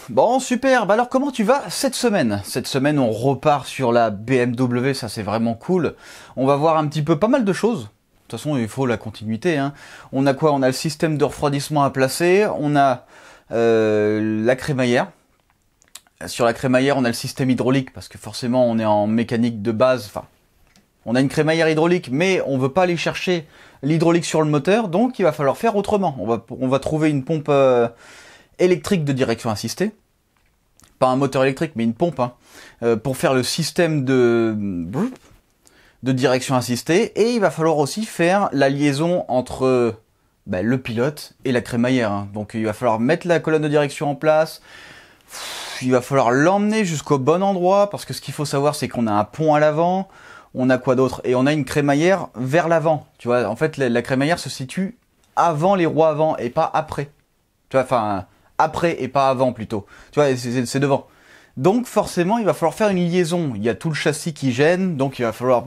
Bon, super. Bah alors, comment tu vas cette semaine? Cette semaine, on repart sur la BMW, ça c'est vraiment cool. On va voir un petit peu pas mal de choses. De toute façon, il faut la continuité, hein. On a quoi? On a le système de refroidissement à placer, on a la crémaillère. Sur la crémaillère, on a le système hydraulique, parce que forcément, on est en mécanique de base. Enfin, on a une crémaillère hydraulique, mais on veut pas aller chercher l'hydraulique sur le moteur, donc il va falloir faire autrement. On va trouver une pompe électrique de direction assistée. Pas un moteur électrique, mais une pompe, hein, pour faire le système de direction assistée. Et il va falloir aussi faire la liaison entre le pilote et la crémaillère, hein. Donc il va falloir mettre la colonne de direction en place. Il va falloir l'emmener jusqu'au bon endroit, parce que ce qu'il faut savoir, c'est qu'on a un pont à l'avant. On a quoi d'autre? Et on a une crémaillère vers l'avant. Tu vois, en fait, la crémaillère se situe avant les roues avant et pas après. Tu vois, enfin, après et pas avant plutôt. Tu vois, c'est devant. Donc forcément, il va falloir faire une liaison. Il y a tout le châssis qui gêne, donc il va falloir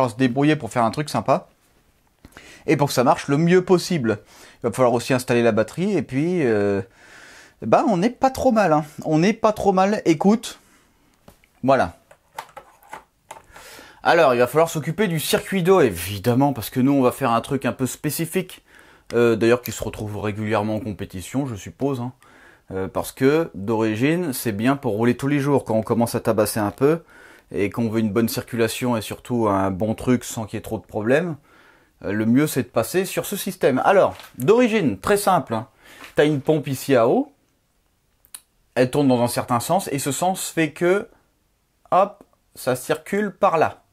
se débrouiller pour faire un truc sympa. Et pour que ça marche le mieux possible, il va falloir aussi installer la batterie. Et puis, on n'est pas trop mal, hein. On n'est pas trop mal. Écoute, voilà. Alors, il va falloir s'occuper du circuit d'eau, évidemment, parce que nous, on va faire un truc un peu spécifique. D'ailleurs, qui se retrouve régulièrement en compétition, je suppose, hein. Parce que, d'origine, c'est bien pour rouler tous les jours, quand on commence à tabasser un peu, et qu'on veut une bonne circulation, et surtout un bon truc sans qu'il y ait trop de problèmes, le mieux, c'est de passer sur ce système. Alors, d'origine, très simple, hein. Tu as une pompe ici à eau, elle tourne dans un certain sens, et ce sens fait que, hop, ça circule par là.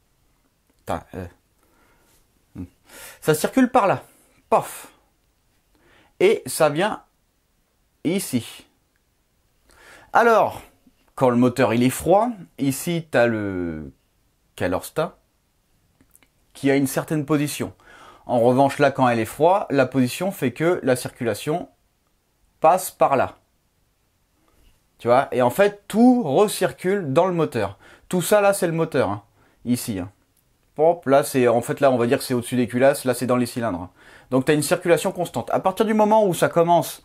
Ça circule par là. Pof. Et ça vient ici. Alors, quand le moteur il est froid, ici tu as le calorstat qui a une certaine position. En revanche, là, quand elle est froide, la position fait que la circulation passe par là. Tu vois? Et en fait, tout recircule dans le moteur. Tout ça, là, c'est le moteur, hein. Ici, hein. Hop, là, là, on va dire que c'est au-dessus des culasses, là, c'est dans les cylindres. Donc, tu as une circulation constante. À partir du moment où ça commence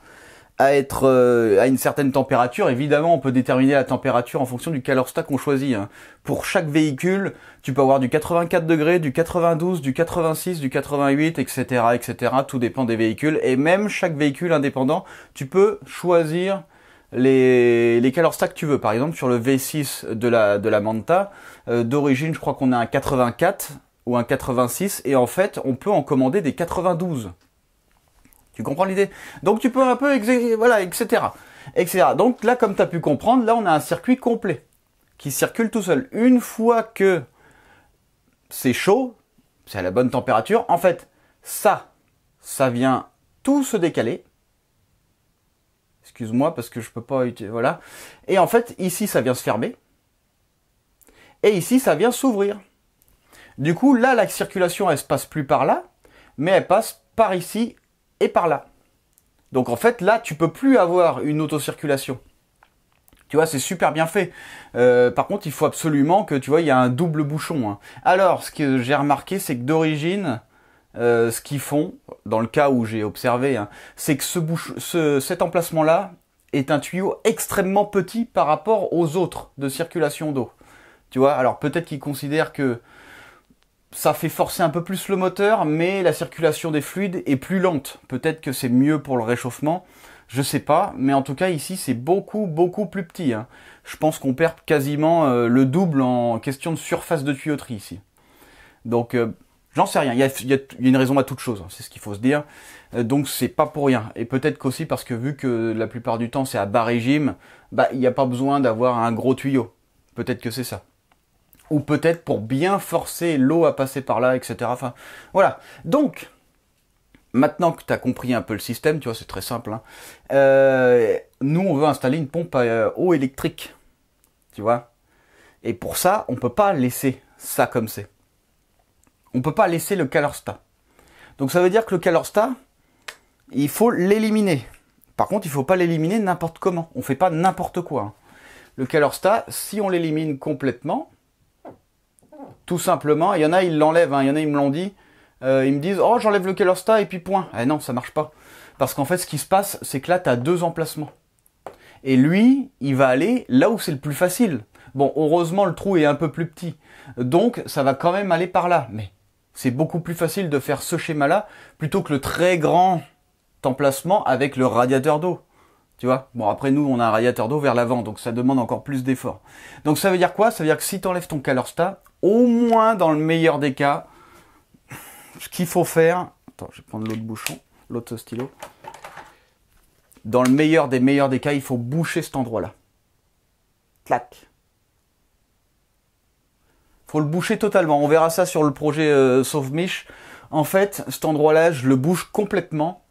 à être à une certaine température, évidemment, on peut déterminer la température en fonction du calorstat qu'on choisit, hein. Pour chaque véhicule, tu peux avoir du 84 degrés, du 92, du 86, du 88, etc., etc. Tout dépend des véhicules. Et même chaque véhicule indépendant, tu peux choisir les calorstats que tu veux. Par exemple, sur le V6 de la Manta, d'origine, je crois qu'on a un 84 ou un 86, et en fait, on peut en commander des 92. Tu comprends l'idée? Donc tu peux un peu, voilà, etc. Donc là, comme tu as pu comprendre, là, on a un circuit complet qui circule tout seul. Une fois que c'est chaud, c'est à la bonne température, en fait, ça vient tout se décaler. Excuse-moi, parce que je peux pas... Voilà. Et en fait, ici, ça vient se fermer. Et ici, ça vient s'ouvrir. Du coup, là, la circulation, elle se passe plus par là, mais elle passe par ici et par là. Donc, en fait, là, tu peux plus avoir une autocirculation. Tu vois, c'est super bien fait. Par contre, il faut absolument que, tu vois, il y a un double bouchon, hein. Alors, ce que j'ai remarqué, c'est que d'origine... ce qu'ils font, dans le cas où j'ai observé, hein, c'est que cet emplacement-là est un tuyau extrêmement petit par rapport aux autres de circulation d'eau. Tu vois, alors peut-être qu'ils considèrent que ça fait forcer un peu plus le moteur, mais la circulation des fluides est plus lente. Peut-être que c'est mieux pour le réchauffement, je sais pas, mais en tout cas ici c'est beaucoup plus petit, hein. Je pense qu'on perd quasiment le double en question de surface de tuyauterie ici. Donc... j'en sais rien, il y a une raison à toute chose, hein, c'est ce qu'il faut se dire. Donc c'est pas pour rien. Et peut-être qu'aussi parce que vu que la plupart du temps c'est à bas régime, il n'y a pas besoin d'avoir un gros tuyau. Peut-être que c'est ça. Ou peut-être pour bien forcer l'eau à passer par là, etc. Enfin, voilà. Donc, maintenant que tu as compris un peu le système, tu vois, c'est très simple, hein, nous on veut installer une pompe à eau électrique. Tu vois. Et pour ça, on peut pas laisser ça comme c'est. On ne peut pas laisser le calorstat. Donc ça veut dire que le calorstat, il faut l'éliminer. Par contre, il ne faut pas l'éliminer n'importe comment. On ne fait pas n'importe quoi, hein. Le calorstat, si on l'élimine complètement, tout simplement, il y en a, ils l'enlèvent, hein. Il y en a, ils me l'ont dit. Ils me disent, oh, j'enlève le calorstat et puis point. Eh non, ça marche pas. Parce qu'en fait, ce qui se passe, c'est que là, tu as deux emplacements. Et lui, il va aller là où c'est le plus facile. Bon, heureusement, le trou est un peu plus petit. Donc, ça va quand même aller par là. Mais c'est beaucoup plus facile de faire ce schéma-là plutôt que le très grand emplacement avec le radiateur d'eau. Tu vois? Bon, après, nous, on a un radiateur d'eau vers l'avant, donc ça demande encore plus d'efforts. Donc, ça veut dire quoi? Ça veut dire que si tu enlèves ton ColorStat, au moins dans le meilleur des cas, ce qu'il faut faire... Attends, je vais prendre l'autre bouchon, l'autre stylo. Dans le meilleur des cas, il faut boucher cet endroit-là. Clac. Faut le boucher totalement. On verra ça sur le projet Sauve-Mich. En fait, cet endroit-là, je le bouche complètement.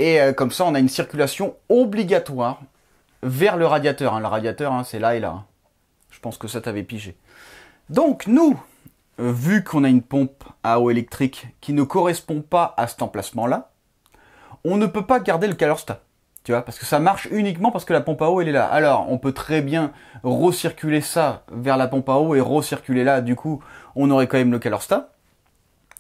Et comme ça, on a une circulation obligatoire vers le radiateur. Le radiateur, c'est là et là. Je pense que ça t'avait pigé. Donc, nous, vu qu'on a une pompe à eau électrique qui ne correspond pas à cet emplacement-là, on ne peut pas garder le ColorStat. Tu vois, parce que ça marche uniquement parce que la pompe à eau, elle est là. Alors, on peut très bien recirculer ça vers la pompe à eau et recirculer là. Du coup, on aurait quand même le ColorStat.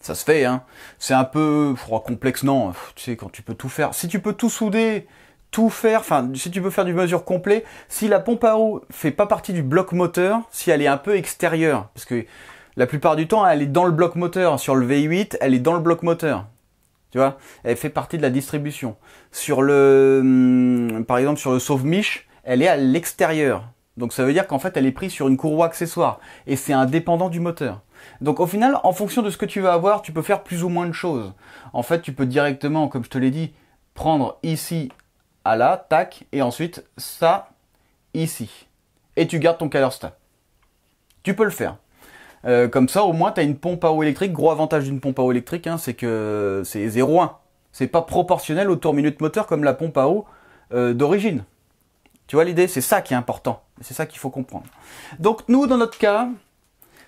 Ça se fait, hein. C'est un peu complexe, non. Tu sais, quand tu peux tout faire. Si tu peux tout souder, tout faire, enfin, si tu peux faire du mesure complet, si la pompe à eau fait pas partie du bloc moteur, si elle est un peu extérieure, parce que la plupart du temps, elle est dans le bloc moteur. Sur le V8, elle est dans le bloc moteur. Tu vois, elle fait partie de la distribution. Sur le, par exemple, sur le Sauve-Mich, elle est à l'extérieur. Donc ça veut dire qu'en fait, elle est prise sur une courroie accessoire. Et c'est indépendant du moteur. Donc au final, en fonction de ce que tu vas avoir, tu peux faire plus ou moins de choses. En fait, tu peux directement, comme je te l'ai dit, prendre ici à là, tac, et ensuite ça, ici. Et tu gardes ton ColorStat. Tu peux le faire. Comme ça, au moins, tu as une pompe à eau électrique. Gros avantage d'une pompe à eau électrique, c'est que c'est 0,1. C'est pas proportionnel au tour minute moteur comme la pompe à eau d'origine. Tu vois l'idée? C'est ça qui est important. C'est ça qu'il faut comprendre. Donc nous, dans notre cas,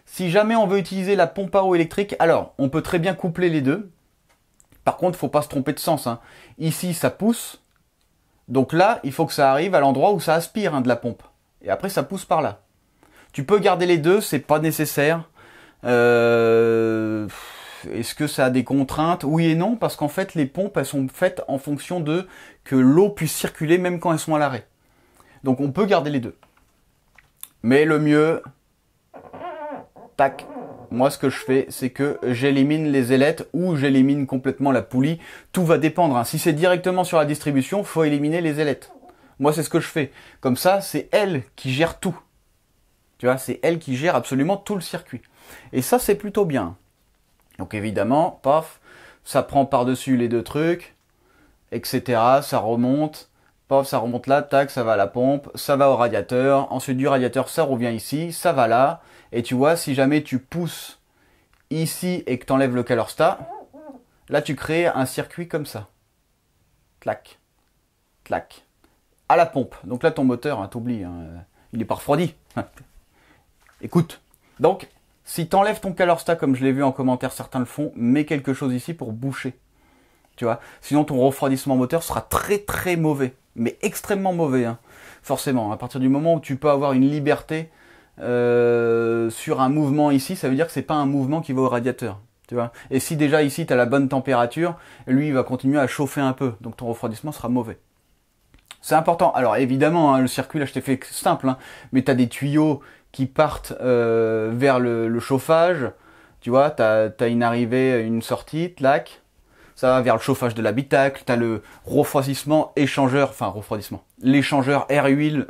si jamais on veut utiliser la pompe à eau électrique, alors on peut très bien coupler les deux. Par contre, il ne faut pas se tromper de sens. Ici, ça pousse. Donc là, il faut que ça arrive à l'endroit où ça aspire de la pompe. Et après, ça pousse par là. Tu peux garder les deux, c'est pas nécessaire. Est-ce que ça a des contraintes? Oui et non, parce qu'en fait, les pompes, elles sont faites en fonction de que l'eau puisse circuler même quand elles sont à l'arrêt. Donc on peut garder les deux. Mais le mieux, tac, moi ce que je fais, c'est que j'élimine les ailettes ou j'élimine complètement la poulie. Tout va dépendre. Si c'est directement sur la distribution, faut éliminer les ailettes. Moi c'est ce que je fais. Comme ça, c'est elle qui gère tout. Tu vois, c'est elle qui gère absolument tout le circuit. Et ça, c'est plutôt bien. Donc évidemment, paf, ça prend par-dessus les deux trucs, etc. Ça remonte, paf, ça remonte là, tac, ça va à la pompe, ça va au radiateur. Ensuite du radiateur, ça revient ici, ça va là. Et tu vois, si jamais tu pousses ici et que tu enlèves le ColorStat, là, tu crées un circuit comme ça. Clac, clac. À la pompe. Donc là, ton moteur, t'oublies, il n'est pas refroidi. Écoute, donc, si tu enlèves ton ColorStat, comme je l'ai vu en commentaire, certains le font, mets quelque chose ici pour boucher. Tu vois, sinon ton refroidissement moteur sera très très mauvais, mais extrêmement mauvais, forcément. À partir du moment où tu peux avoir une liberté sur un mouvement ici, ça veut dire que c'est pas un mouvement qui va au radiateur. Tu vois. Et si déjà ici tu as la bonne température, lui il va continuer à chauffer un peu, donc ton refroidissement sera mauvais. C'est important. Alors évidemment, le circuit là je t'ai fait simple, mais tu as des tuyaux qui partent vers le chauffage. Tu vois, tu as une arrivée, une sortie, clac. Ça va vers le chauffage de l'habitacle. Tu as le refroidissement échangeur, enfin refroidissement, l'échangeur air-huile,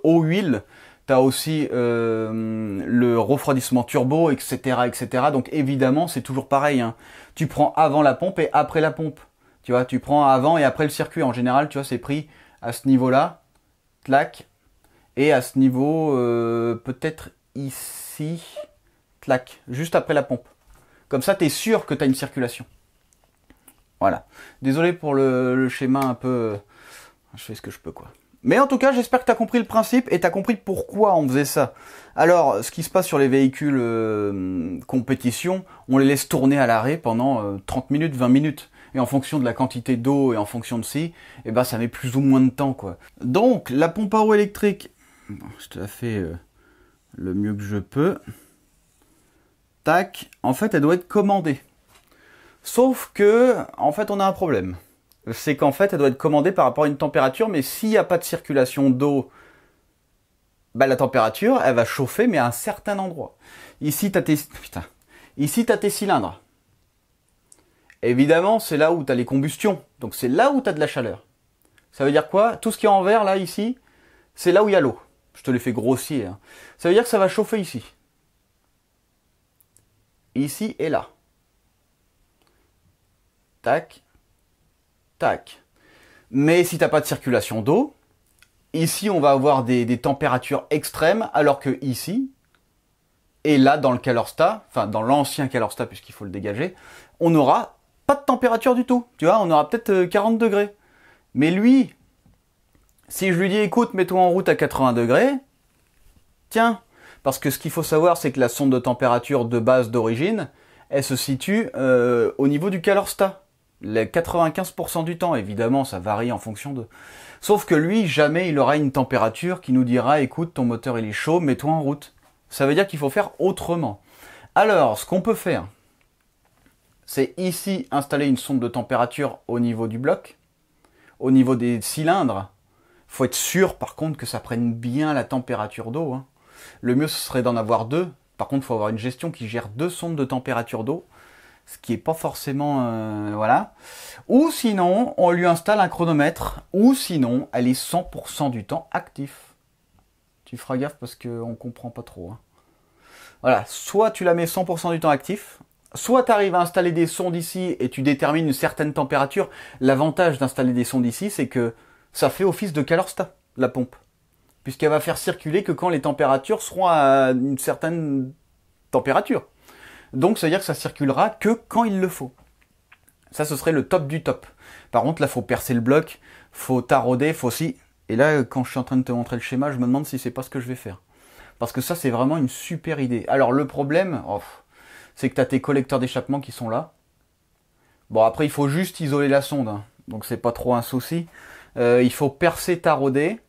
eau-huile. Tu as aussi le refroidissement turbo, etc., etc. Donc évidemment, c'est toujours pareil. Tu prends avant la pompe et après la pompe. Tu vois, tu prends avant et après le circuit. En général, tu vois, c'est pris à ce niveau-là, clac. Et à ce niveau, peut-être ici, clac, juste après la pompe. Comme ça, tu es sûr que tu as une circulation. Voilà. Désolé pour le schéma un peu... je fais ce que je peux, quoi. Mais en tout cas, j'espère que tu as compris le principe et tu as compris pourquoi on faisait ça. Alors, ce qui se passe sur les véhicules compétition, on les laisse tourner à l'arrêt pendant 30 minutes, 20 minutes. Et en fonction de la quantité d'eau et en fonction de si, eh ben, ça met plus ou moins de temps, quoi. Donc, la pompe à eau électrique... Bon, je te la fais le mieux que je peux. Tac. En fait, elle doit être commandée. Sauf que, en fait, on a un problème. c'est qu'en fait, elle doit être commandée par rapport à une température, mais s'il n'y a pas de circulation d'eau, bah, la température, elle va chauffer, mais à un certain endroit. Ici, tu as tes cylindres. Évidemment, c'est là où tu as les combustions. Donc, c'est là où tu as de la chaleur. Ça veut dire quoi? Tout ce qui est en vert, là, ici, c'est là où il y a l'eau. Je te l'ai fait grossier. Hein. Ça veut dire que ça va chauffer ici. Ici et là. Tac. Tac. Mais si tu n'as pas de circulation d'eau, ici, on va avoir des températures extrêmes, alors que ici, et là, dans le Calorstat, enfin, dans l'ancien Calorstat, puisqu'il faut le dégager, on n'aura pas de température du tout. Tu vois, on aura peut-être 40 degrés. Mais lui, si je lui dis, écoute, mets-toi en route à 80 degrés, tiens, parce que ce qu'il faut savoir, c'est que la sonde de température de base d'origine, elle se situe au niveau du Calorstat. Les 95% du temps, évidemment, ça varie en fonction de... Sauf que lui, jamais il aura une température qui nous dira, écoute, ton moteur il est chaud, mets-toi en route. Ça veut dire qu'il faut faire autrement. Alors, ce qu'on peut faire, c'est ici installer une sonde de température au niveau du bloc, au niveau des cylindres. Il faut être sûr, par contre, que ça prenne bien la température d'eau. Hein. Le mieux, ce serait d'en avoir deux. Par contre, il faut avoir une gestion qui gère deux sondes de température d'eau. Ce qui n'est pas forcément... voilà. Ou sinon, on lui installe un chronomètre. Ou sinon, elle est 100% du temps actif. Tu feras gaffe parce qu'on ne comprend pas trop. Hein. Voilà. Soit tu la mets 100% du temps actif. Soit tu arrives à installer des sondes ici et tu détermines une certaine température. L'avantage d'installer des sondes ici, c'est que ça fait office de Calorstat, la pompe. Puisqu'elle va faire circuler que quand les températures seront à une certaine température. Donc ça veut dire que ça circulera que quand il le faut. Ça, ce serait le top du top. Par contre, là, faut percer le bloc, faut tarauder, faut aussi... Et là, quand je suis en train de te montrer le schéma, je me demande si c'est pas ce que je vais faire. Parce que ça, c'est vraiment une super idée. Alors, le problème, c'est que tu as tes collecteurs d'échappement qui sont là. Bon, après, il faut juste isoler la sonde. Hein. Donc, c'est pas trop un souci. Il faut percer, tarauder.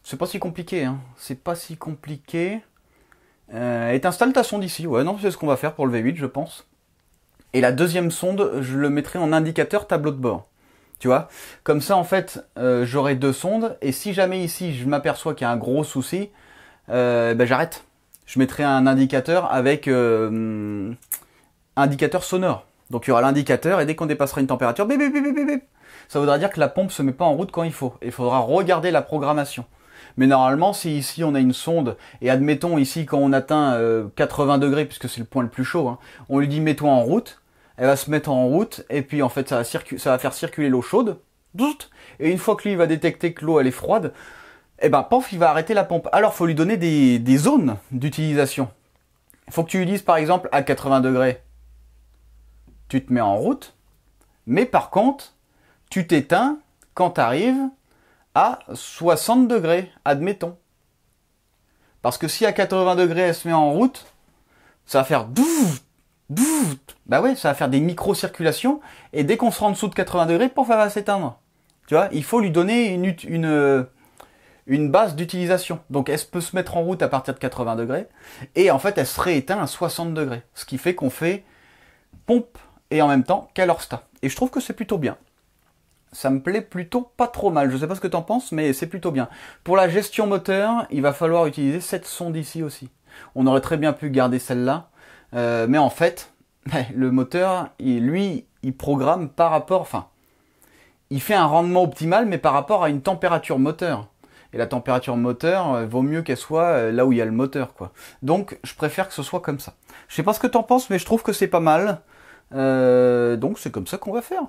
C'est pas si compliqué. Hein. C'est pas si compliqué. Et t'installes ta sonde ici. Ouais, non, c'est ce qu'on va faire pour le V8, je pense. Et la deuxième sonde, je le mettrai en indicateur tableau de bord. Tu vois, comme ça, en fait, j'aurai deux sondes. Et si jamais ici, je m'aperçois qu'il y a un gros souci, ben, j'arrête. Je mettrai un indicateur avec indicateur sonore. Donc, il y aura l'indicateur et dès qu'on dépassera une température, bip, bip, bip, bip, bip, ça voudra dire que la pompe se met pas en route quand il faut. Il faudra regarder la programmation. Mais normalement, si ici on a une sonde, et admettons ici quand on atteint 80 degrés, puisque c'est le point le plus chaud, hein, on lui dit mets-toi en route, elle va se mettre en route, et puis en fait ça va faire circuler l'eau chaude, et une fois que lui va détecter que l'eau elle est froide, et ben paf, il va arrêter la pompe. Alors il faut lui donner des zones d'utilisation. Il faut que tu lui dises par exemple à 80 degrés, tu te mets en route, mais par contre, tu t'éteins quand tu arrives à 60 degrés, admettons. Parce que si à 80 degrés elle se met en route, ça va faire bah ouais, ça va faire des micro-circulations, et dès qu'on sera en dessous de 80 degrés, pouf, elle va s'éteindre. Tu vois, il faut lui donner une base d'utilisation. Donc elle peut se mettre en route à partir de 80 degrés, et en fait elle se rééteint à 60 degrés. Ce qui fait qu'on fait pompe et en même temps Calorstat. Et je trouve que c'est plutôt bien. Ça me plaît plutôt pas trop mal. Je sais pas ce que t'en penses, mais c'est plutôt bien. Pour la gestion moteur, il va falloir utiliser cette sonde ici aussi. On aurait très bien pu garder celle-là. Mais en fait, le moteur, lui, il programme par rapport... Enfin, il fait un rendement optimal, mais par rapport à une température moteur. Et la température moteur, vaut mieux qu'elle soit là où il y a le moteur, quoi. Donc, je préfère que ce soit comme ça. Je sais pas ce que t'en penses, mais je trouve que c'est pas mal. Donc, c'est comme ça qu'on va faire.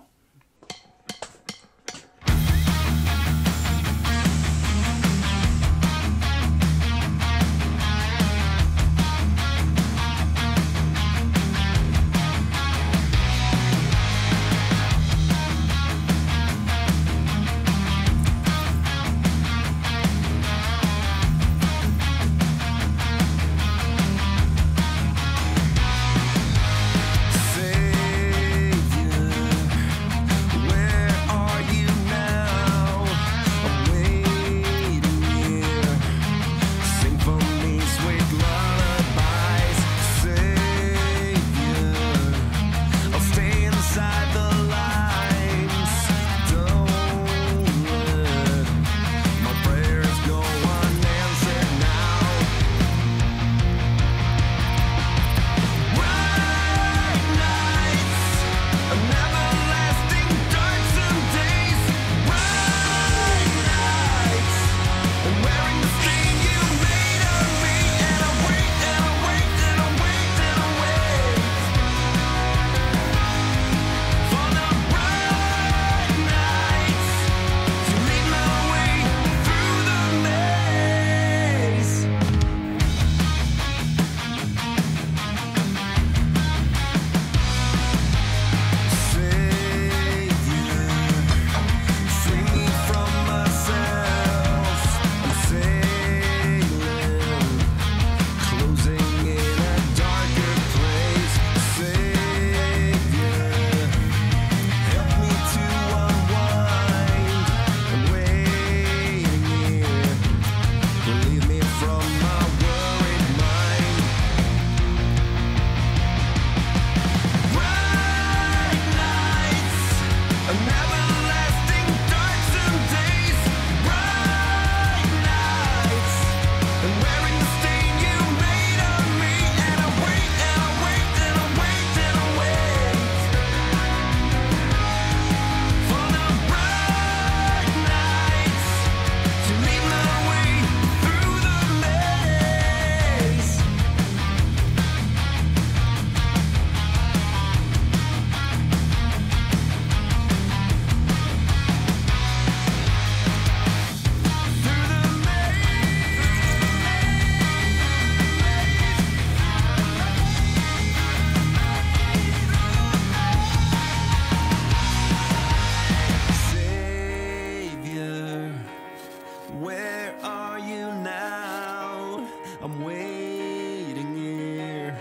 where are you now? I'm waiting here.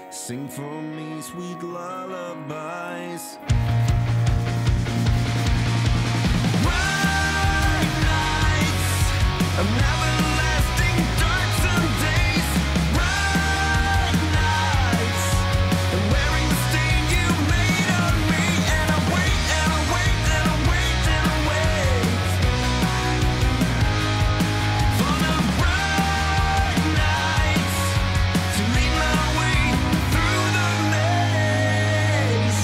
Sing for me sweet lullabies. Bright nights of everlasting darksome days. Bright nights and wearing the stain you made on me. And I wait and I wait and I wait and I wait for the bright nights to lead my way through the maze.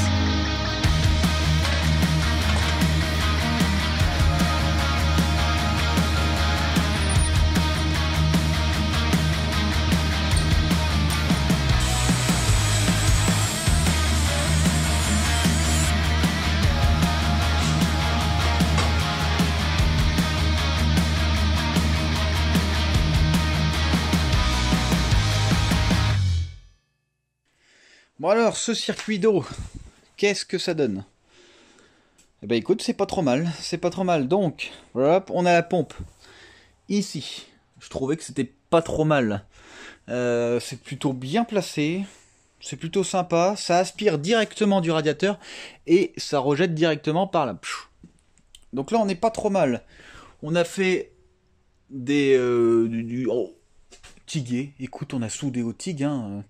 Bon alors, ce circuit d'eau, qu'est-ce que ça donne? Eh ben écoute, c'est pas trop mal, c'est pas trop mal. Donc, voilà, on a la pompe ici. Je trouvais que c'était pas trop mal. C'est plutôt bien placé, c'est plutôt sympa. Ça aspire directement du radiateur et ça rejette directement par là. Donc là, on n'est pas trop mal. On a fait des oh, tiguer. Écoute, on a soudé au TIG, hein.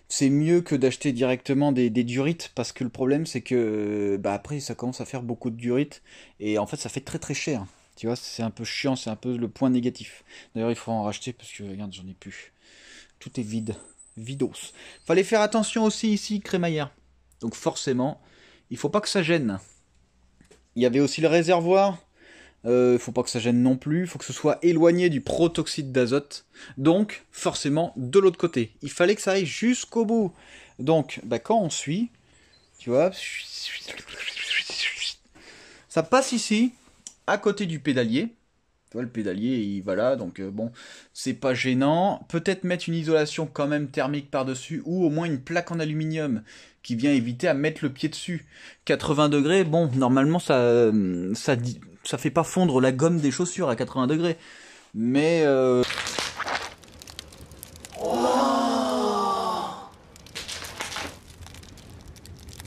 C'est mieux que d'acheter directement des durites, parce que le problème c'est que bah après ça commence à faire beaucoup de durites et en fait ça fait très très cher. Tu vois, c'est un peu chiant, c'est un peu le point négatif. D'ailleurs il faut en racheter parce que regarde, j'en ai plus. Tout est vide, vidos. Fallait faire attention aussi ici, crémaillère. Donc forcément, il faut pas que ça gêne. Il y avait aussi le réservoir. Faut pas que ça gêne non plus, faut que ce soit éloigné du protoxyde d'azote. Donc, forcément, de l'autre côté. Il fallait que ça aille jusqu'au bout. Donc, bah, quand on suit, tu vois, ça passe ici, à côté du pédalier. Tu vois, le pédalier, il va là, donc bon, c'est pas gênant. Peut-être mettre une isolation quand même thermique par-dessus, ou au moins une plaque en aluminium qui vient éviter à mettre le pied dessus. 80 degrés, bon, normalement ça fait pas fondre la gomme des chaussures à 80 degrés. Mais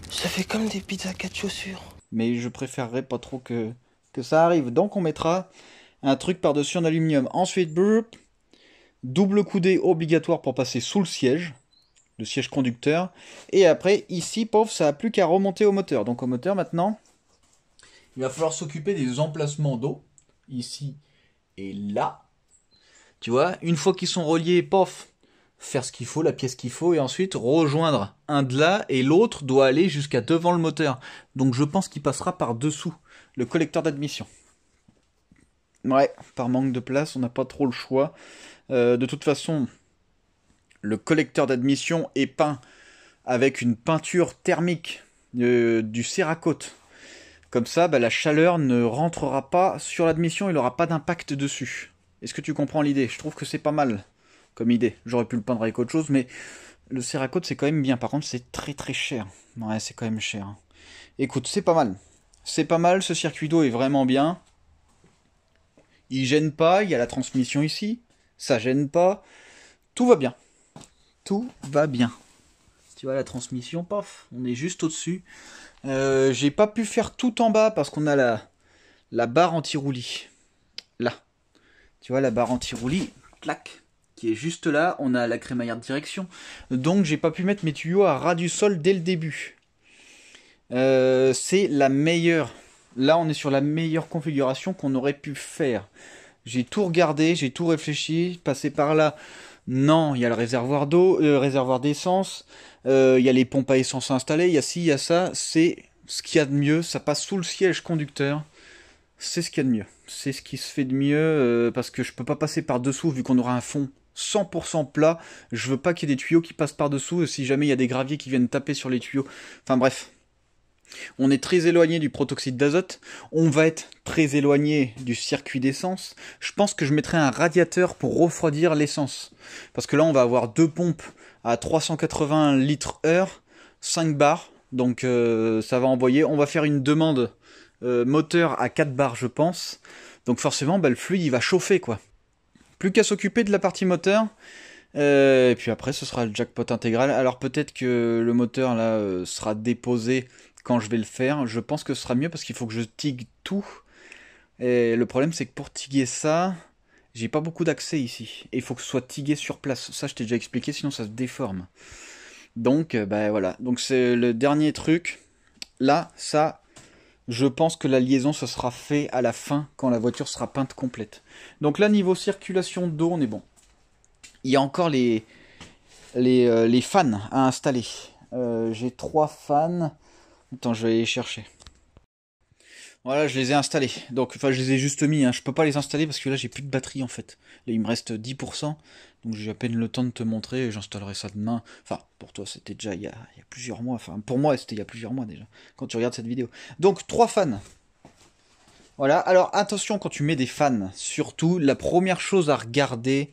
Ça fait comme des pizzas 4 chaussures. mais je préférerais pas trop que ça arrive. Donc on mettra un truc par-dessus en aluminium. Ensuite, double coudée obligatoire pour passer sous le siège conducteur. Et après, ici, pauvre, ça n'a plus qu'à remonter au moteur. Donc au moteur, maintenant, il va falloir s'occuper des emplacements d'eau, ici et là. Tu vois, une fois qu'ils sont reliés, pof, faire ce qu'il faut, la pièce qu'il faut, et ensuite rejoindre un de là, et l'autre doit aller jusqu'à devant le moteur. Donc je pense qu'il passera par dessous le collecteur d'admission. Ouais, par manque de place, on n'a pas trop le choix. De toute façon, le collecteur d'admission est peint avec une peinture thermique du Cerakote. Comme ça, bah, la chaleur ne rentrera pas sur l'admission, il n'aura pas d'impact dessus. Est-ce que tu comprends l'idée? Je trouve que c'est pas mal comme idée. J'aurais pu le peindre avec autre chose, mais le Cerakote c'est quand même bien. Par contre, c'est très très cher. Ouais, c'est quand même cher. Écoute, c'est pas mal. C'est pas mal, ce circuit d'eau est vraiment bien. Il gêne pas, il y a la transmission ici. Ça gêne pas. Tout va bien. Tout va bien. Tu vois la transmission, paf, on est juste au-dessus. J'ai pas pu faire tout en bas parce qu'on a la barre anti-roulis. Là. Tu vois la barre anti-roulis, clac, qui est juste là. On a la crémaillère de direction. Donc j'ai pas pu mettre mes tuyaux à ras du sol dès le début. C'est la meilleure. Là on est sur la meilleure configuration qu'on aurait pu faire. J'ai tout regardé, j'ai tout réfléchi, passé par là. Non, il y a le réservoir d'eau, le réservoir d'essence, il y a les pompes à essence installées, il y a ci, il y a ça. C'est ce qu'il y a de mieux, ça passe sous le siège conducteur. C'est ce qu'il y a de mieux. C'est ce qui se fait de mieux, parce que je peux pas passer par-dessous vu qu'on aura un fond 100% plat. Je veux pas qu'il y ait des tuyaux qui passent par-dessous, si jamais il y a des graviers qui viennent taper sur les tuyaux. Enfin bref. On est très éloigné du protoxyde d'azote, on va être très éloigné du circuit d'essence. Je pense que je mettrai un radiateur pour refroidir l'essence. Parce que là on va avoir deux pompes à 380 litres heure, 5 bars, donc ça va envoyer. On va faire une demande moteur à 4 bars je pense. Donc forcément, le fluide il va chauffer quoi. Plus qu'à s'occuper de la partie moteur. Et puis après, ce sera le jackpot intégral. Alors peut-être que le moteur là sera déposé quand je vais le faire. Je pense que ce sera mieux parce qu'il faut que je tigue tout. Et le problème, c'est que pour tiguer ça, j'ai pas beaucoup d'accès ici. Et il faut que ce soit tigué sur place. Ça, je t'ai déjà expliqué, sinon ça se déforme. Donc, voilà. Donc c'est le dernier truc. Là, ça, je pense que la liaison, ce sera fait à la fin, quand la voiture sera peinte complète. Donc là, niveau circulation d'eau, on est bon. Il y a encore les fans à installer. J'ai 3 fans. Attends, je vais les chercher. Voilà, je les ai installés. Donc, enfin, je les ai juste mis. Hein. Je peux pas les installer parce que là, j'ai plus de batterie en fait. Là, il me reste 10%. Donc, j'ai à peine le temps de te montrer. Et j'installerai ça demain. Enfin, pour toi, c'était déjà il y a plusieurs mois. Enfin, pour moi, c'était il y a plusieurs mois déjà. Quand tu regardes cette vidéo. Donc, 3 fans. Voilà. Alors, attention quand tu mets des fans. Surtout, la première chose à regarder,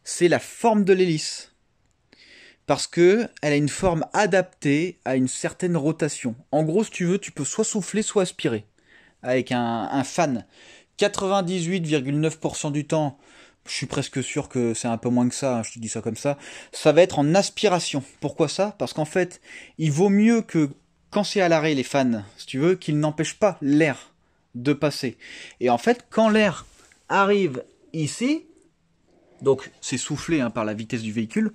c'est la forme de l'hélice. Parce que elle a une forme adaptée à une certaine rotation. En gros, si tu veux, tu peux soit souffler, soit aspirer. Avec un fan. 98,9% du temps, je suis presque sûr que c'est un peu moins que ça, hein, je te dis ça comme ça va être en aspiration. Pourquoi ça? Parce qu'en fait, il vaut mieux que, quand c'est à l'arrêt les fans, si tu veux, qu'ils n'empêchent pas l'air de passer. Et en fait, quand l'air arrive ici, donc c'est soufflé hein, par la vitesse du véhicule,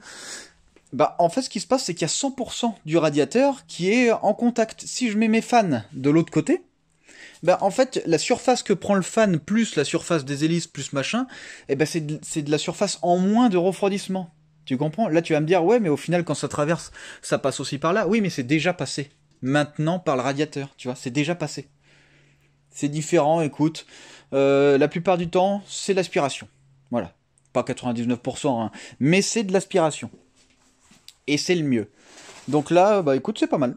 en fait, ce qui se passe, c'est qu'il y a 100% du radiateur qui est en contact. Si je mets mes fans de l'autre côté, en fait, la surface que prend le fan plus la surface des hélices plus machin, c'est de la surface en moins de refroidissement. Tu comprends? Là, tu vas me dire, ouais, mais au final, quand ça traverse, ça passe aussi par là. Oui, mais c'est déjà passé. Maintenant, par le radiateur, tu vois, c'est déjà passé. C'est différent, écoute. La plupart du temps, c'est l'aspiration. Voilà. Pas 99%, hein, mais c'est de l'aspiration. Et c'est le mieux. Donc là, écoute, c'est pas mal.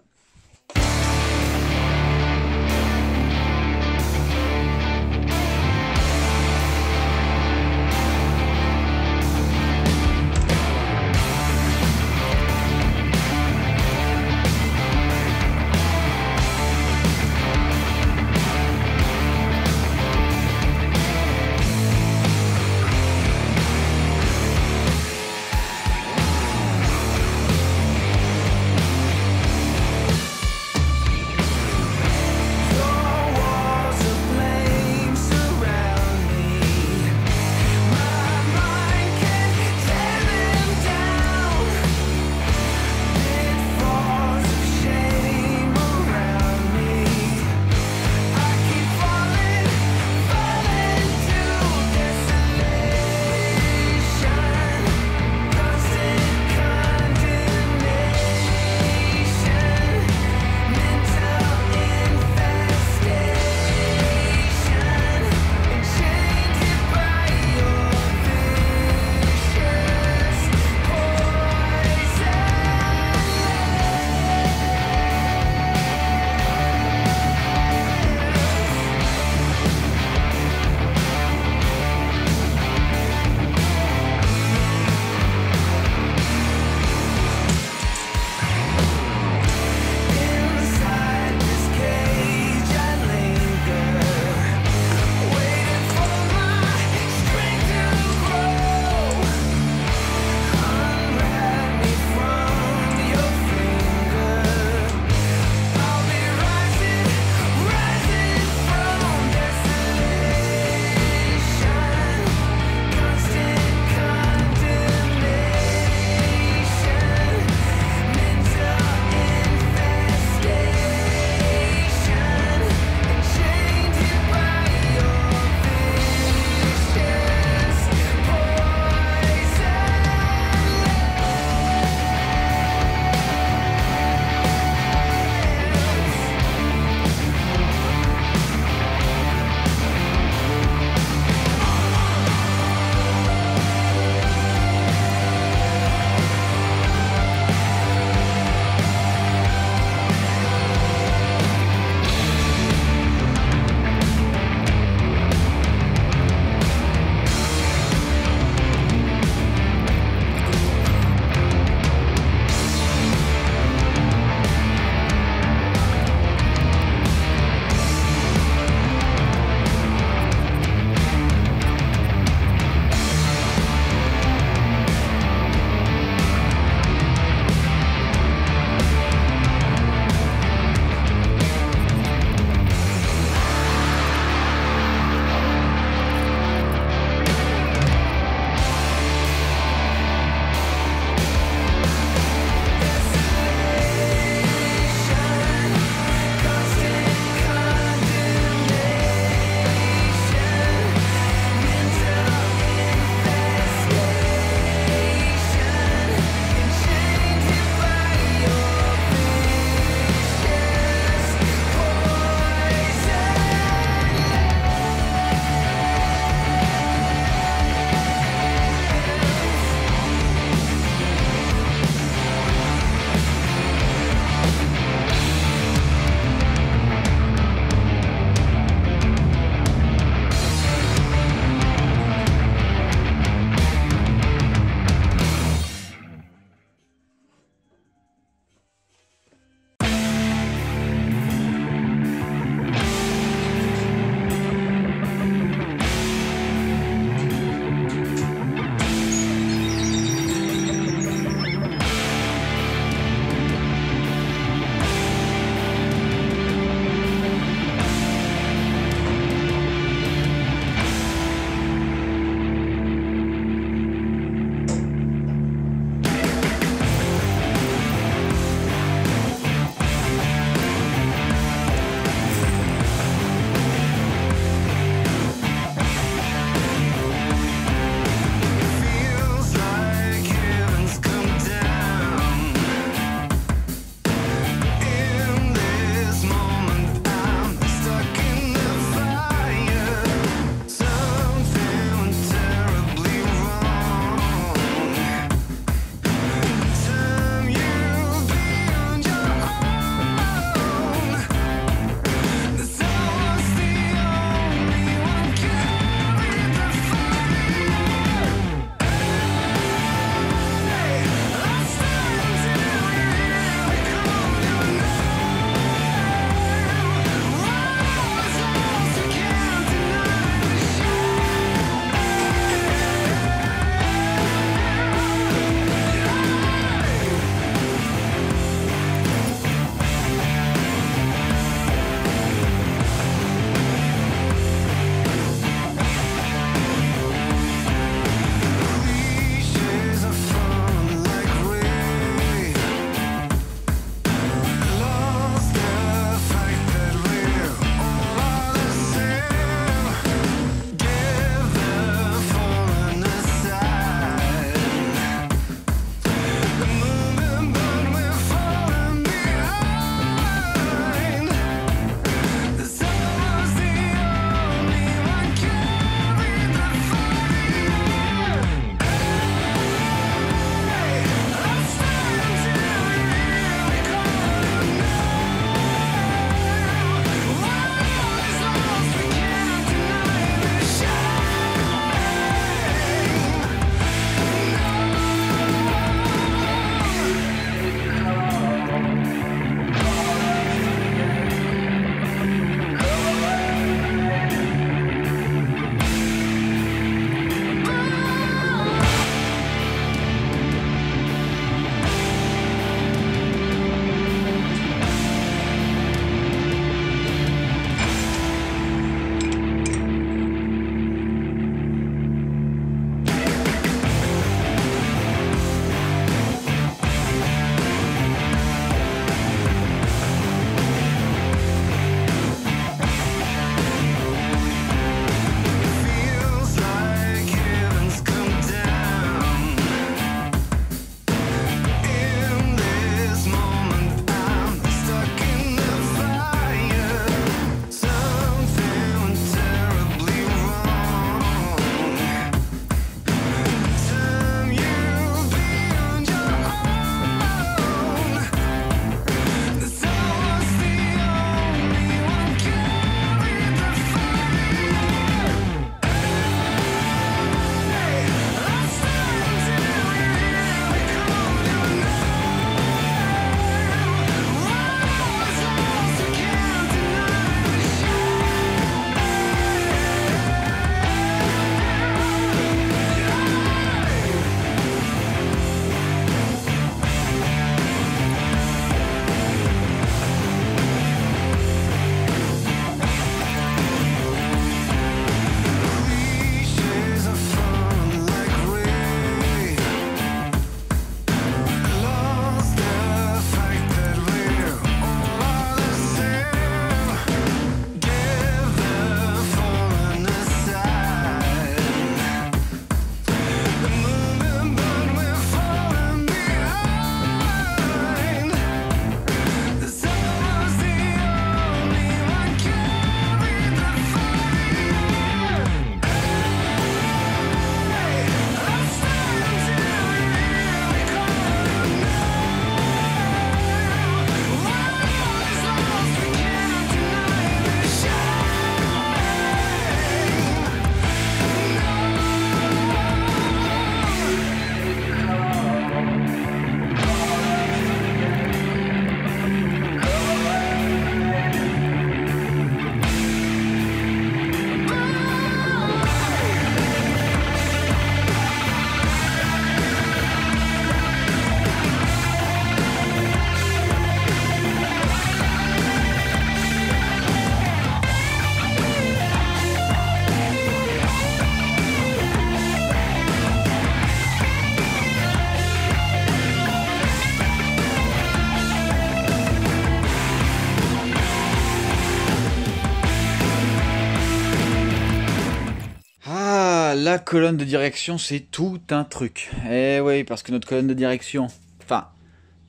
là, la colonne de direction, c'est tout un truc. Eh oui, parce que notre colonne de direction, enfin,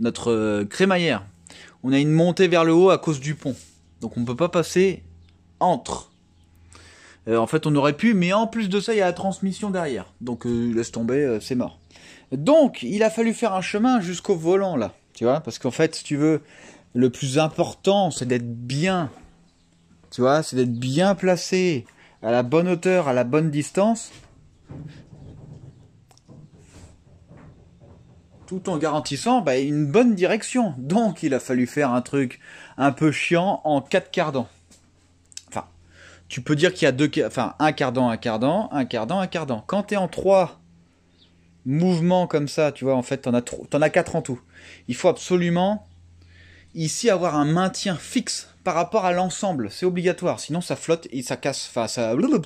notre crémaillère, on a une montée vers le haut à cause du pont. Donc on ne peut pas passer entre. En fait, on aurait pu, mais en plus de ça, il y a la transmission derrière. Donc laisse tomber, c'est mort. Donc, il a fallu faire un chemin jusqu'au volant, là. Tu vois, parce qu'en fait, si tu veux, le plus important, c'est d'être bien. Tu vois, c'est d'être bien placé, à la bonne hauteur, à la bonne distance. Tout en garantissant une bonne direction. Donc, il a fallu faire un truc un peu chiant en 4 cardan. Enfin, tu peux dire qu'il y a un cardan, un cardan, un cardan, un cardan. Quand tu es en 3 mouvements comme ça, tu vois, en fait, t'en as 4 en tout. Il faut absolument, ici, avoir un maintien fixe par rapport à l'ensemble. C'est obligatoire, sinon ça flotte et ça casse. Enfin,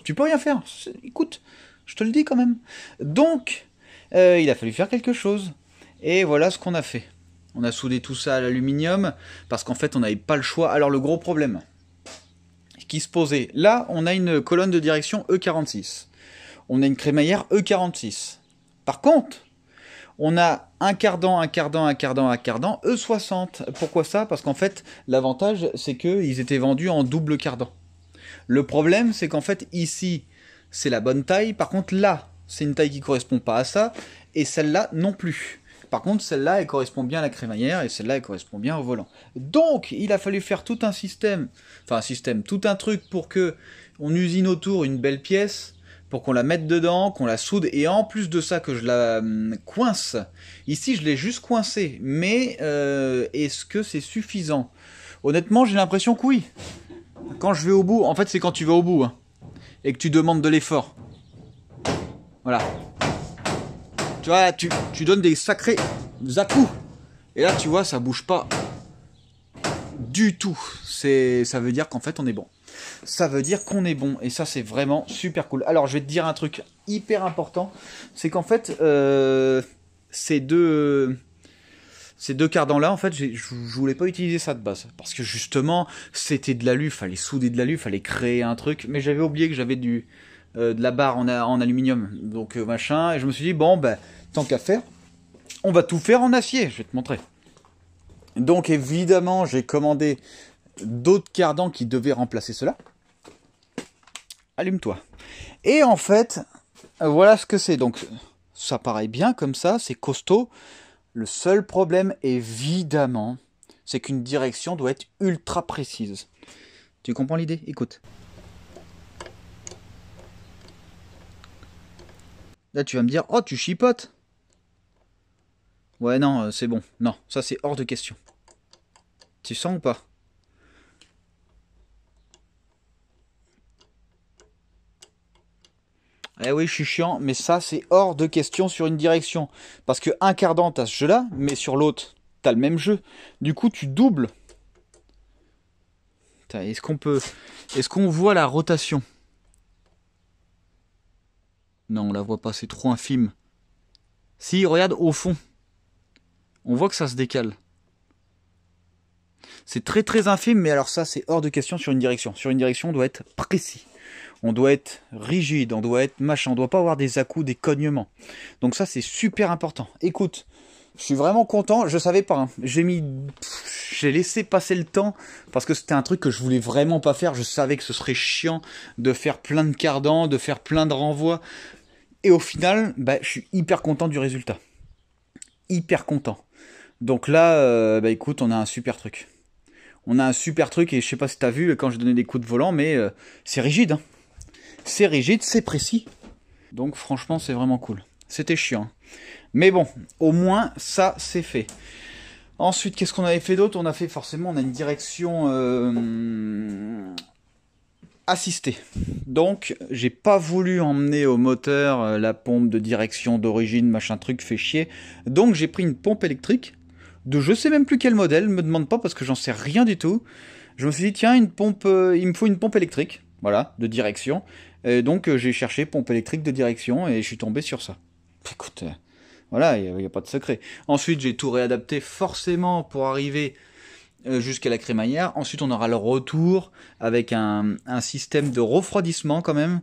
tu peux rien faire. Écoute, je te le dis quand même. Donc, il a fallu faire quelque chose. Et voilà ce qu'on a fait. On a soudé tout ça à l'aluminium, parce qu'en fait, on n'avait pas le choix. Alors, le gros problème qui se posait, là, on a une colonne de direction E46. On a une crémaillère E46. Par contre, on a un cardan, un cardan, un cardan, un cardan, E60. Pourquoi ça? Parce qu'en fait, l'avantage, c'est qu'ils étaient vendus en double cardan. Le problème, c'est qu'en fait, ici, c'est la bonne taille. Par contre, là, c'est une taille qui ne correspond pas à ça. Et celle-là, non plus. Par contre, celle-là, elle correspond bien à la crémaillère. Et celle-là, elle correspond bien au volant. Donc, il a fallu faire tout un système. Enfin, tout un truc pour que on usine autour une belle pièce, pour qu'on la mette dedans, qu'on la soude, et en plus de ça, que je la coince. Ici, je l'ai juste coincé, mais est-ce que c'est suffisant? Honnêtement, j'ai l'impression que oui. Quand je vais au bout, en fait, c'est quand tu vas au bout, hein, et que tu demandes de l'effort. Voilà. Tu vois, tu donnes des sacrés à-coups. Et là, tu vois, ça bouge pas du tout. Ça veut dire qu'en fait, on est bon. Ça veut dire qu'on est bon, et ça c'est vraiment super cool. Alors je vais te dire un truc hyper important, c'est qu'en fait ces deux cardans là, en fait je voulais pas utiliser ça de base, parce que justement c'était de l'alu, fallait souder de l'alu, fallait créer un truc, mais j'avais oublié que j'avais de la barre en aluminium, donc machin, et je me suis dit bon tant qu'à faire, on va tout faire en acier, je vais te montrer. Donc évidemment j'ai commandé d'autres cardans qui devaient remplacer cela. Allume-toi. Et en fait, voilà ce que c'est. Donc, ça paraît bien comme ça, c'est costaud. Le seul problème, évidemment, c'est qu'une direction doit être ultra précise. Tu comprends l'idée? Écoute. Là, tu vas me dire, oh, tu chipotes. Ouais, non, c'est bon. Non, ça, c'est hors de question. Tu sens ou pas? Eh oui, je suis chiant, mais ça, c'est hors de question sur une direction. Parce que un cardan, t'as ce jeu-là, mais sur l'autre, t'as le même jeu. Du coup, tu doubles. Est-ce qu'on voit la rotation? Non, on la voit pas, c'est trop infime. Si, regarde, au fond. On voit que ça se décale. C'est très très infime, mais alors ça, c'est hors de question sur une direction. Sur une direction, on doit être précis. On doit être rigide, on doit être machin, on doit pas avoir des à-coups, des cognements. Donc ça, c'est super important. Écoute, je suis vraiment content, je savais pas, hein. J'ai laissé passer le temps, parce que c'était un truc que je voulais vraiment pas faire. Je savais que ce serait chiant de faire plein de cardans, de faire plein de renvois. Et au final, je suis hyper content du résultat. Hyper content. Donc là, écoute, on a un super truc. On a un super truc, et je sais pas si t'as vu quand j'ai donné des coups de volant, mais c'est rigide, hein. C'est rigide, c'est précis. Donc franchement, c'est vraiment cool. C'était chiant. Mais bon, au moins, ça, c'est fait. Ensuite, qu'est-ce qu'on avait fait d'autre? On a une direction assistée. Donc, j'ai pas voulu emmener au moteur la pompe de direction d'origine, machin truc, fait chier. Donc, j'ai pris une pompe électrique de je sais même plus quel modèle, me demande pas parce que j'en sais rien du tout. Je me suis dit, tiens, il me faut une pompe électrique, voilà, de direction. Et donc j'ai cherché pompe électrique de direction et je suis tombé sur ça. Écoute, voilà, il n'y a pas de secret. Ensuite, j'ai tout réadapté forcément pour arriver jusqu'à la crémaillère. Ensuite, on aura le retour avec un système de refroidissement quand même.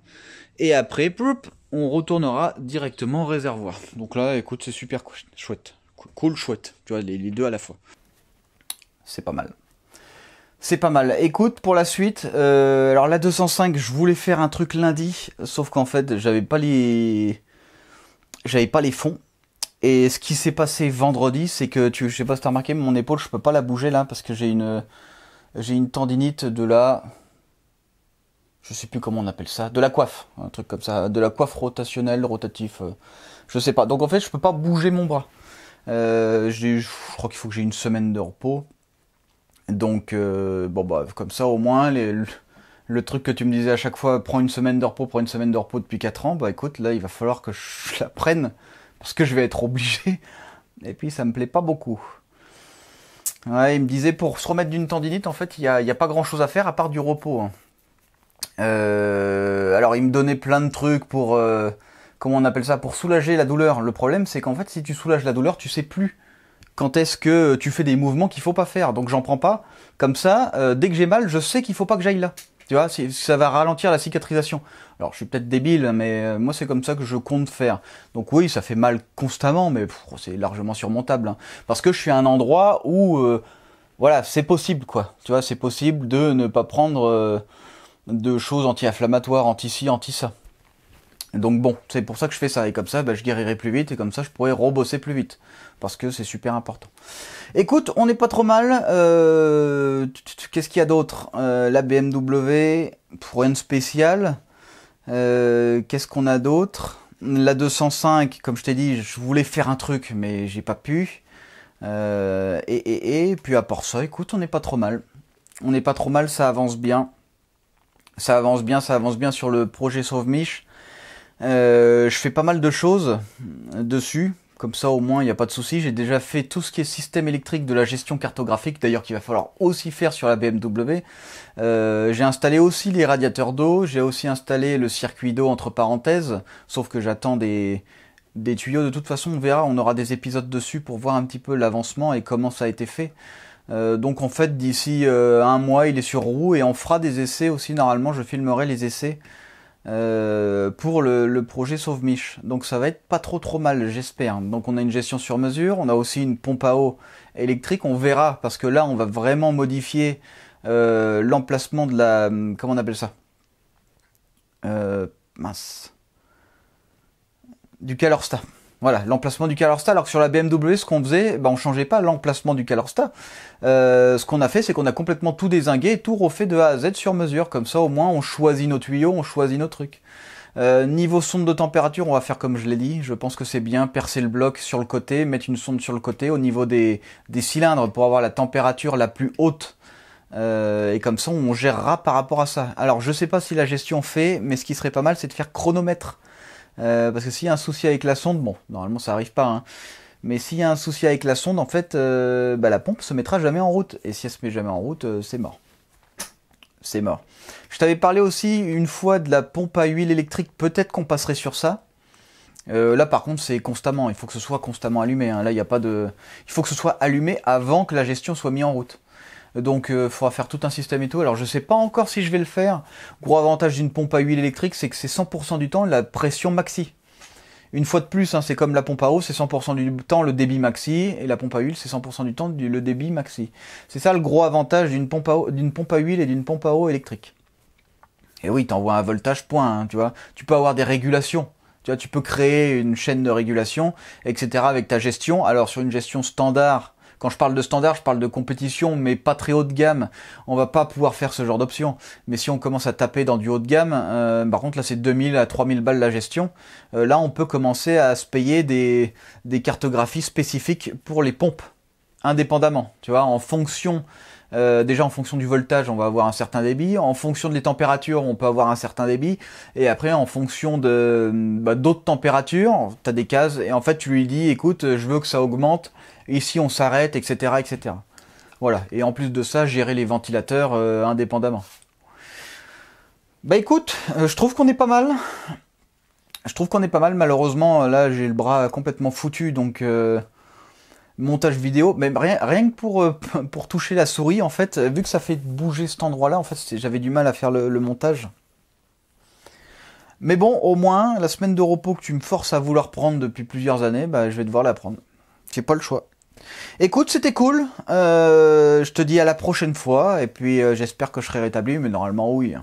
Et après, on retournera directement au réservoir. Donc là, écoute, c'est super chouette. Cool, chouette. Tu vois, les deux à la fois. C'est pas mal. C'est pas mal. Écoute, pour la suite, alors la 205, je voulais faire un truc lundi, sauf qu'en fait, j'avais pas les fonds. Et ce qui s'est passé vendredi, c'est que je sais pas si t'as remarqué, mais mon épaule, je peux pas la bouger là parce que j'ai une tendinite de la, je sais plus comment on appelle ça, de la coiffe, un truc comme ça, de la coiffe rotationnelle, rotatif, je sais pas. Donc en fait, je peux pas bouger mon bras. Je crois qu'il faut que j'ai une semaine de repos. Donc, bon, bah, comme ça, au moins, le truc que tu me disais à chaque fois, prends une semaine de repos depuis 4 ans, bah écoute, là, il va falloir que je la prenne, parce que je vais être obligé, et puis ça me plaît pas beaucoup. Ouais, il me disait, pour se remettre d'une tendinite, en fait, il y a pas grand chose à faire à part du repos. Hein. Alors, il me donnait plein de trucs pour, comment on appelle ça, pour soulager la douleur. Le problème, c'est qu'en fait, si tu soulages la douleur, tu sais plus quand est-ce que tu fais des mouvements qu'il faut pas faire. Donc j'en prends pas. Comme ça, dès que j'ai mal, je sais qu'il faut pas que j'aille là. Tu vois, ça va ralentir la cicatrisation. Alors je suis peut-être débile, mais moi c'est comme ça que je compte faire. Donc oui, ça fait mal constamment, mais c'est largement surmontable. Hein. Parce que je suis à un endroit où, voilà, c'est possible quoi. Tu vois, c'est possible de ne pas prendre de choses anti-inflammatoires, anti-ci, anti-ça. Donc bon, c'est pour ça que je fais ça. Et comme ça, bah, je guérirai plus vite et comme ça, je pourrai rebosser plus vite. Parce que c'est super important. Écoute, on n'est pas trop mal. Qu'est-ce qu'il y a d'autre la BMW, pour rien de spécial. Qu'est-ce qu'on a d'autre? La 205, comme je t'ai dit, je voulais faire un truc, mais j'ai pas pu. Et puis à part ça, écoute, on n'est pas trop mal. On n'est pas trop mal, ça avance bien. Ça avance bien sur le projet Sauve-Mich. Je fais pas mal de choses dessus, comme ça au moins il n'y a pas de souci. J'ai déjà fait tout ce qui est système électrique de la gestion cartographique, d'ailleurs qu'il va falloir aussi faire sur la BMW. J'ai installé aussi les radiateurs d'eau, j'ai aussi installé le circuit d'eau entre parenthèses, sauf que j'attends des tuyaux. De toute façon on verra, on aura des épisodes dessus pour voir un petit peu l'avancement et comment ça a été fait. Donc en fait d'ici un mois il est sur roue et on fera des essais aussi. Normalement je filmerai les essais pour le projet Sauve-Mich. Donc ça va être pas trop mal, j'espère. Donc on a une gestion sur mesure, on a aussi une pompe à eau électrique, on verra, parce que là on va vraiment modifier l'emplacement de la... Comment on appelle ça mince. Du calorstat. Voilà, l'emplacement du calorstat, alors que sur la BMW, ce qu'on faisait, on changeait pas l'emplacement du calorstat. Ce qu'on a fait, c'est qu'on a complètement tout dézingué et tout refait de A à Z sur mesure. Comme ça, au moins, on choisit nos tuyaux, on choisit nos trucs. Niveau sonde de température, on va faire comme je l'ai dit. Je pense que c'est bien percer le bloc sur le côté, mettre une sonde sur le côté au niveau des cylindres pour avoir la température la plus haute. Et comme ça, on gérera par rapport à ça. Alors, je sais pas si la gestion fait, mais ce qui serait pas mal, c'est de faire chronomètre. Parce que s'il y a un souci avec la sonde, bon, normalement ça arrive pas, hein, mais s'il y a un souci avec la sonde, en fait, la pompe se mettra jamais en route. Et si elle se met jamais en route, c'est mort. C'est mort. Je t'avais parlé aussi une fois de la pompe à huile électrique, peut-être qu'on passerait sur ça. Là par contre c'est constamment, il faut que ce soit constamment allumé, hein. Là il n'y a pas de... Il faut que ce soit allumé avant que la gestion soit mise en route. Donc il faudra faire tout un système et tout. Alors je sais pas encore si je vais le faire. Gros avantage d'une pompe à huile électrique, c'est que c'est 100% du temps la pression maxi. Une fois de plus, hein, c'est comme la pompe à eau, c'est 100% du temps le débit maxi, et la pompe à huile, c'est 100% du temps le débit maxi. C'est ça le gros avantage d'une pompe à huile et d'une pompe à eau électrique. Et oui, t'envoies un voltage point, hein, tu vois. Tu peux avoir des régulations. Tu vois, tu peux créer une chaîne de régulation, etc. avec ta gestion. Alors sur une gestion standard, quand je parle de standard, je parle de compétition, mais pas très haut de gamme. On va pas pouvoir faire ce genre d'option. Mais si on commence à taper dans du haut de gamme, par contre là c'est 2000 à 3000 balles la gestion. Là on peut commencer à se payer des cartographies spécifiques pour les pompes, indépendamment. Tu vois, en fonction... déjà en fonction du voltage on va avoir un certain débit, en fonction des températures on peut avoir un certain débit, et après en fonction de d'autres températures, tu as des cases, et en fait tu lui dis écoute je veux que ça augmente, ici on s'arrête, etc. etc. Voilà, et en plus de ça gérer les ventilateurs indépendamment. Bah écoute, je trouve qu'on est pas mal. Je trouve qu'on est pas mal, malheureusement là j'ai le bras complètement foutu, donc... montage vidéo, mais rien que pour toucher la souris, en fait, vu que ça fait bouger cet endroit-là, en fait, j'avais du mal à faire le montage. Mais bon, au moins, la semaine de repos que tu me forces à vouloir prendre depuis plusieurs années, bah, je vais devoir la prendre. J'ai pas le choix. Écoute, c'était cool. Je te dis à la prochaine fois. Et puis, j'espère que je serai rétabli. Mais normalement, oui.